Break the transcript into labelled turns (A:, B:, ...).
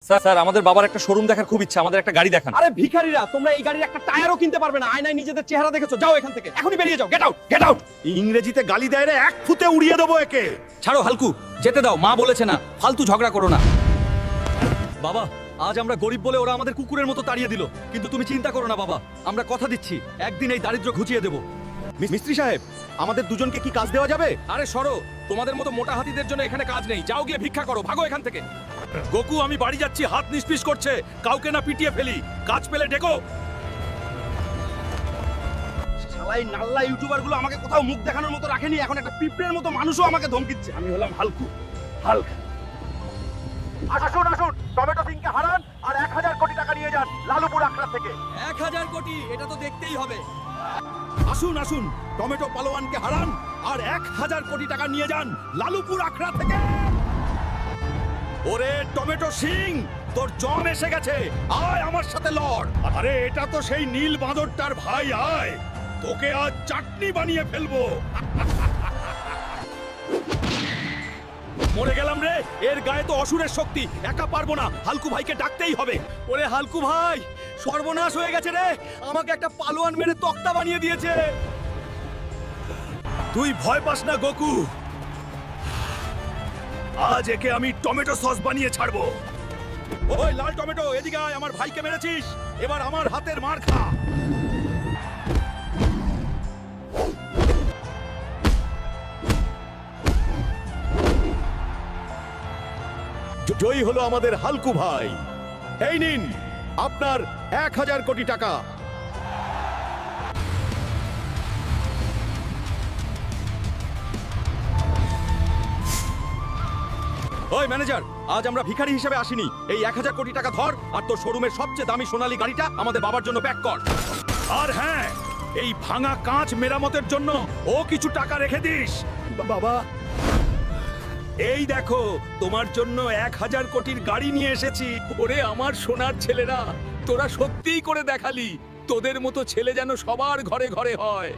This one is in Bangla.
A: স্যার স্যার আমাদের বাবার একটা শোরুম দেখার খুব ইচ্ছা, আমাদের একটা গাড়ি দেখান।
B: আরে ভিখারিরা, তোমরা এই গাড়ির একটা টায়ারও কিনতে পারবে না। আয়নায় নিজেদের চেহারা দেখেছো? যাও এখান থেকে, এখনই বেরিয়ে যাও। Get out, get out.
C: ইংরেজিতে গালি দেয় রে, এক ফুতে উড়িয়ে দেবো একে।
A: ছাড়ো হালকু, যেতে দাও, মা বলেছে না, ফালতু ঝগড়া করো না। বাবা, আজ আমরা গরিব বলে ওরা আমাদের কুকুরের মতো তাড়িয়ে দিল, কিন্তু তুমি চিন্তা করো না বাবা, আমরা কথা দিচ্ছি একদিন এই দারিদ্র্য ঘুচিয়ে দেব।
C: মিস্ত্রি সাহেব, আমাদের দুজনকে কি কাজ দেওয়া যাবে?
A: আরে সরো, তোমাদের মতো মোটা হাতিদের জন্য এখানে কাজ নেই, যাও গিয়ে ভিক্ষা করো, ভাগো এখান থেকে। গোকু, আমি বাড়ি যাচ্ছি, হাত নিষ্পিস করছে, কাউকে না পিটিয়ে ফেলি, কাজ পেলে ডেকো।
B: শালাই নাল্লা ইউটিউবার গুলো আমাকে কোথাও মুখ দেখানোর মতো রাখেনি, এখন একটা পিঁপড়ের মতো মানুষও আমাকে ধমকিচ্ছে। আমি হলাম হালকু, হালক।
C: আসুন আসুন, টমেটো সিংকে হারান আর 1000 কোটি টাকা নিয়ে যান লালুপুর আখড়া থেকে।
A: 1000 কোটি, এটা তো দেখতেই হবে।
C: আসুন আসুন, টমেটো পালোয়ানকে হারান আর 1000 কোটি টাকা নিয়ে যান লালুপুর আখড়া থেকে। ওরে টমেটো সিং, তোর জম এসে গেছে, আয় আমার সাথে লড়। আরে এটা তো সেই নীল বাঁদরটার ভাই, আয় তোকে আজ চাটনি বানিয়ে ফেলবো। মরে গেলাম রে, এর গায়ে তো অসুরের শক্তি, একা পারবো না, হালকু ভাইকে ডাকতেই হবে।
A: ওরে হালকু ভাই, সর্বনাশ হয়ে গেছে রে, আমাকে একটা পালোয়ান মেরে তক্তা বানিয়ে দিয়েছে।
C: তুই ভয় পাস না গোকু, আজ একে আমি টমেটো সস বানিয়ে ছাড়বো। ওই লাল টমেটো, এদিকে আয়, আমার ভাইকে মেরেছিস, এবার আমার হাতের মার খা। জয়ী হলো আমাদের হালকু ভাই। এই নিন আপনার 1000 কোটি টাকা।
A: ওই ম্যানেজার, আজ আমরা ভিখারি হিসেবে আসিনি, এই 1000 কোটি টাকা ধর আর তোর শোরুমের সবচেয়ে দামি সোনালী গাড়িটা আমাদের বাবার জন্য প্যাক কর।
C: আর হ্যাঁ, এই ভাঙা কাঁচ মেরামতের জন্য ও কিছু টাকা রেখে দিস। বাবা, এই দেখো তোমার জন্য 1000 কোটির গাড়ি নিয়ে এসেছি।
A: ওরে আমার সোনার ছেলেরা, তোরা সত্যিই করে দেখালি, তোদের মতো ছেলে যেন সবার ঘরে ঘরে হয়।